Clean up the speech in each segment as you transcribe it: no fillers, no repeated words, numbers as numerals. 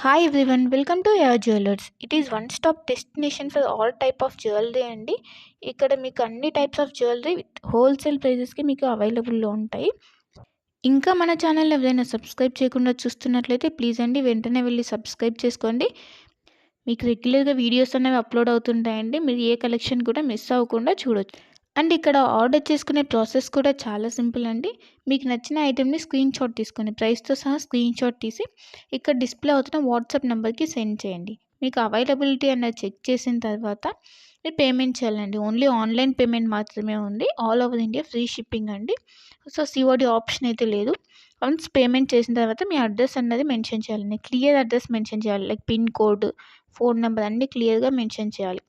Hi everyone, welcome to your jewellers. It is one stop destination for all type of jewellery అండి. ఇక్కడ మీకు అన్ని types of jewellery with wholesale ప్రైజెస్కి మీకు అవైలబుల్లో ఉంటాయి. ఇంకా మన ఛానల్ ఎవరైనా సబ్స్క్రైబ్ చేయకుండా చూస్తున్నట్లయితే ప్లీజ్ అండి వెంటనే వెళ్ళి సబ్స్క్రైబ్ చేసుకోండి. మీకు రెగ్యులర్గా వీడియోస్ అనేవి అప్లోడ్ అవుతుంటాయండి. మీరు ఏ కలెక్షన్ కూడా మిస్ అవ్వకుండా చూడొచ్చు. అండ్ ఇక్కడ ఆర్డర్ చేసుకునే ప్రాసెస్ కూడా చాలా సింపుల్ అండి. మీకు నచ్చిన ఐటెంని స్క్రీన్ షాట్ తీసుకొని ప్రైస్తో సహా స్క్రీన్ షాట్ తీసి ఇక్కడ డిస్ప్లే అవుతున్న వాట్సాప్ నెంబర్కి సెండ్ చేయండి. మీకు అవైలబిలిటీ అన్నది చెక్ చేసిన తర్వాత మీరు పేమెంట్ చేయాలండి. ఓన్లీ ఆన్లైన్ పేమెంట్ మాత్రమే ఉంది. All over India free shipping అండి. సో సిఓడి ఆప్షన్ అయితే లేదు. వన్స్ పేమెంట్ చేసిన తర్వాత మీ అడ్రస్ అన్నది మెన్షన్ చేయాలండి. క్లియర్ అడ్రస్ మెన్షన్ చేయాలి. Like pin code, phone number అన్నీ క్లియర్గా మెన్షన్ చేయాలి.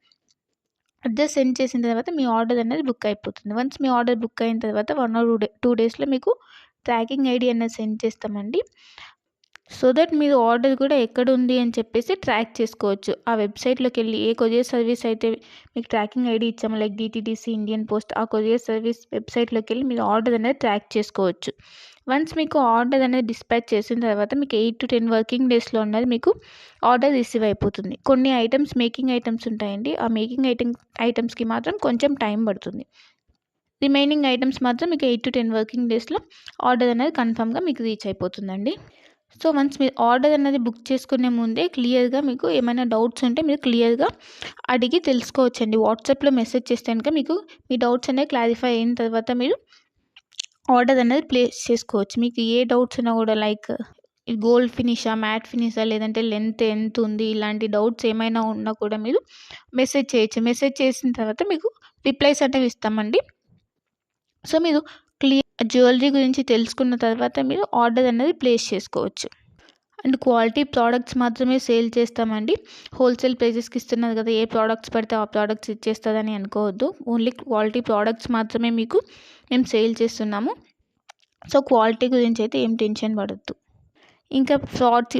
అడ్రస్ సెండ్ చేసిన తర్వాత మీ ఆర్డర్ అనేది బుక్ అయిపోతుంది. వన్స్ మీ ఆర్డర్ బుక్ అయిన తర్వాత 1 or 2 డేస్లో మీకు ట్రాకింగ్ ఐడి అనేది సెండ్ చేస్తామండి. సో దట్ మీరు ఆర్డర్ కూడా ఎక్కడ ఉంది అని చెప్పేసి ట్రాక్ చేసుకోవచ్చు. ఆ వెబ్సైట్లోకి వెళ్ళి ఏ కొరియర్ సర్వీస్ అయితే మీకు ట్రాకింగ్ ఐడి ఇచ్చామో లైక్ డిటీడీసీ, ఇండియన్ పోస్ట్, ఆ కొరియర్ సర్వీస్ వెబ్సైట్లోకి వెళ్ళి మీరు ఆర్డర్ అనేది ట్రాక్ చేసుకోవచ్చు. వన్స్ మీకు ఆర్డర్ అనేది డిస్పాచ్ చేసిన తర్వాత మీకు 8 to 10 వర్కింగ్ డేస్లో ఉన్నది మీకు ఆర్డర్ రిసీవ్ అయిపోతుంది. కొన్ని ఐటమ్స్ మేకింగ్ ఐటమ్స్ ఉంటాయండి. ఆ మేకింగ్ ఐటమ్స్కి మాత్రం కొంచెం టైం పడుతుంది. రిమైనింగ్ ఐటమ్స్ మాత్రం మీకు 8 to 10 వర్కింగ్ డేస్లో ఆర్డర్ అనేది కన్ఫామ్గా మీకు రీచ్ అయిపోతుందండి. సో వన్స్ మీరు ఆర్డర్ అనేది బుక్ చేసుకునే ముందే క్లియర్గా మీకు ఏమైనా డౌట్స్ ఉంటే మీరు క్లియర్గా అడిగి తెలుసుకోవచ్చండి. వాట్సాప్లో మెసేజ్ చేస్తే కనుక మీకు మీ డౌట్స్ అనేవి క్లారిఫై అయిన తర్వాత మీరు ఆర్డర్ అనేది ప్లేస్ చేసుకోవచ్చు. మీకు ఏ డౌట్స్ ఉన్నా కూడా లైక్ గోల్డ్ ఫినిషా, మ్యాట్ ఫినిషా, లేదంటే లెంత్ ఎంత ఉంది, ఇలాంటి డౌట్స్ ఏమైనా ఉన్నా కూడా మీరు మెసేజ్ చేయొచ్చు. మెసేజ్ చేసిన తర్వాత మీకు రిప్లైస్ అనేవి ఇస్తామండి. సో మీరు జ్యువెలరీ గురించి తెలుసుకున్న తర్వాత మీరు ఆర్డర్ అనేది ప్లేస్ చేసుకోవచ్చు. అండ్ క్వాలిటీ ప్రోడక్ట్స్ మాత్రమే సేల్ చేస్తామండి. హోల్సేల్ ప్రైజెస్కి ఇస్తున్నారు కదా, ఏ ప్రోడక్ట్స్ పడితే ఆ ప్రోడక్ట్స్ ఇచ్చేస్తుందని అనుకోవద్దు. ఓన్లీ క్వాలిటీ ప్రోడక్ట్స్ మాత్రమే మీకు మేము సేల్ చేస్తున్నాము. సో క్వాలిటీ గురించి అయితే ఏం టెన్షన్ పడద్దు. ఇంకా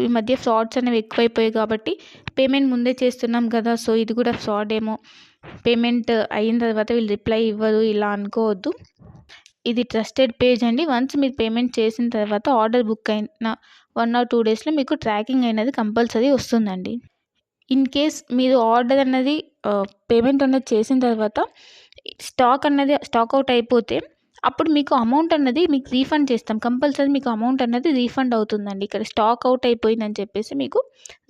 ఈ మధ్య ఫ్రాడ్స్ అనేవి ఎక్కువైపోయాయి కాబట్టి పేమెంట్ ముందే చేస్తున్నాం కదా, సో ఇది కూడా ఫ్రాడ్ ఏమో, పేమెంట్ అయిన తర్వాత వీళ్ళు రిప్లై ఇవ్వరు ఇలా అనుకోవద్దు. ఇది ట్రస్టెడ్ పేజ్ అండి. వన్స్ మీరు పేమెంట్ చేసిన తర్వాత ఆర్డర్ బుక్ అయిన 1 or 2 డేస్లో మీకు ట్రాకింగ్ అనేది కంపల్సరీ వస్తుందండి. ఇన్ కేస్ మీరు ఆర్డర్ అన్నది పేమెంట్ అనేది చేసిన తర్వాత స్టాక్ అవుట్ అయిపోతే అప్పుడు మీకు అమౌంట్ అన్నది మీకు రీఫండ్ చేస్తాం. కంపల్సరీ మీకు అమౌంట్ అన్నది రీఫండ్ అవుతుందండి. ఇక్కడ స్టాక్ అవుట్ అయిపోయిందని చెప్పేసి మీకు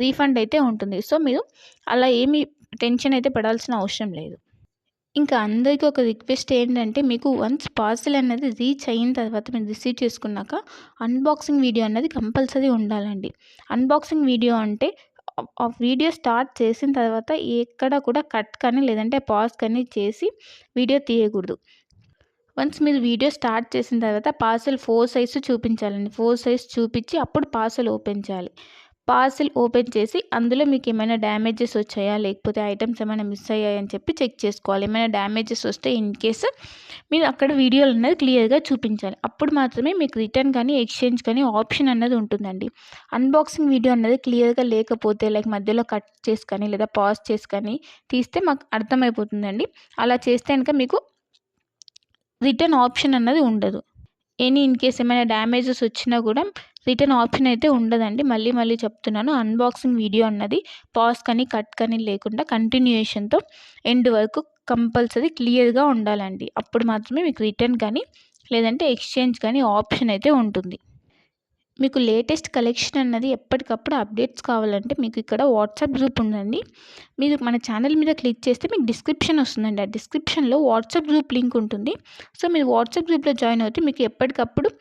రీఫండ్ అయితే ఉంటుంది. సో మీరు అలా ఏమీ టెన్షన్ అయితే పడాల్సిన అవసరం లేదు. ఇంకా అందరికీ ఒక రిక్వెస్ట్ ఏంటంటే, మీకు వన్స్ పార్సెల్ అనేది రీచ్ అయిన తర్వాత మీరు రిసీవ్ చేసుకున్నాక అన్బాక్సింగ్ వీడియో అన్నది కంపల్సరీ ఉండాలండి. అన్బాక్సింగ్ వీడియో అంటే ఆ వీడియో స్టార్ట్ చేసిన తర్వాత ఎక్కడ కూడా కట్ కానీ లేదంటే పాజ్ కానీ చేసి వీడియో తీయకూడదు. వన్స్ మీరు వీడియో స్టార్ట్ చేసిన తర్వాత పార్సెల్ 4 సైజ్ చూపించాలండి. 4 సైజ్ చూపించి అప్పుడు పార్సెల్ ఓపెన్ చేయాలి. పార్సెల్ ఓపెన్ చేసి అందులో మీకు ఏమైనా డ్యామేజెస్ వచ్చాయా, లేకపోతే ఐటమ్స్ ఏమైనా మిస్ అయ్యాయని చెప్పి చెక్ చేసుకోవాలి. ఏమైనా డ్యామేజెస్ వస్తే ఇన్ కేస్ మీరు అక్కడ వీడియోలు అనేది క్లియర్గా చూపించాలి. అప్పుడు మాత్రమే మీకు రిటర్న్ కానీ ఎక్స్చేంజ్ కానీ ఆప్షన్ అన్నది ఉంటుందండి. అన్బాక్సింగ్ వీడియో అన్నది క్లియర్గా లేకపోతే లైక్ మధ్యలో కట్ చేసి కానీ లేదా పాజ్ చేసి కానీ తీస్తే మాకు అర్థమైపోతుందండి. అలా చేస్తే కనుక మీకు రిటర్న్ ఆప్షన్ అన్నది ఉండదు. ఇన్ కేస్ ఏమైనా డ్యామేజెస్ వచ్చినా కూడా రిటర్న్ ఆప్షన్ అయితే ఉండదండి. మళ్ళీ చెప్తున్నాను, అన్బాక్సింగ్ వీడియో అన్నది పాజ్ కానీ కట్ కానీ లేకుండా కంటిన్యూయేషన్తో ఎండ్ వరకు కంపల్సరీ క్లియర్గా ఉండాలండి. అప్పుడు మాత్రమే మీకు రిటర్న్ కానీ లేదంటే ఎక్స్చేంజ్ కానీ ఆప్షన్ అయితే ఉంటుంది. మీకు లేటెస్ట్ కలెక్షన్ అన్నది ఎప్పటికప్పుడు అప్డేట్స్ కావాలంటే మీకు ఇక్కడ వాట్సాప్ గ్రూప్ ఉందండి. మీరు మన ఛానల్ మీద క్లిక్ చేస్తే మీకు డిస్క్రిప్షన్ వస్తుందండి. ఆ డిస్క్రిప్షన్లో వాట్సాప్ గ్రూప్ లింక్ ఉంటుంది. సో మీరు వాట్సాప్ గ్రూప్లో జాయిన్ అవుతే మీకు ఎప్పటికప్పుడు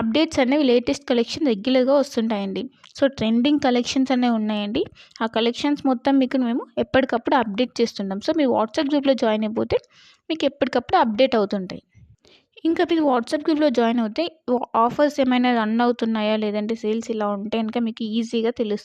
అప్డేట్స్ అనేవి లేటెస్ట్ కలెక్షన్ రెగ్యులర్గా వస్తుంటాయండి. సో ట్రెండింగ్ కలెక్షన్స్ అనేవి ఉన్నాయండి. ఆ కలెక్షన్స్ మొత్తం మీకు మేము ఎప్పటికప్పుడు అప్డేట్ చేస్తుంటాం. సో మీరు వాట్సాప్ గ్రూప్లో జాయిన్ అయిపోతే మీకు ఎప్పటికప్పుడు అప్డేట్ అవుతుంటాయి. ఇంకా మీరు వాట్సాప్ గ్రూప్లో జాయిన్ అవుతే ఆఫర్స్ ఏమైనా రన్ అవుతున్నాయా, లేదంటే సేల్స్ ఇలా ఉంటే కనుక మీకు ఈజీగా తెలుస్తుంది.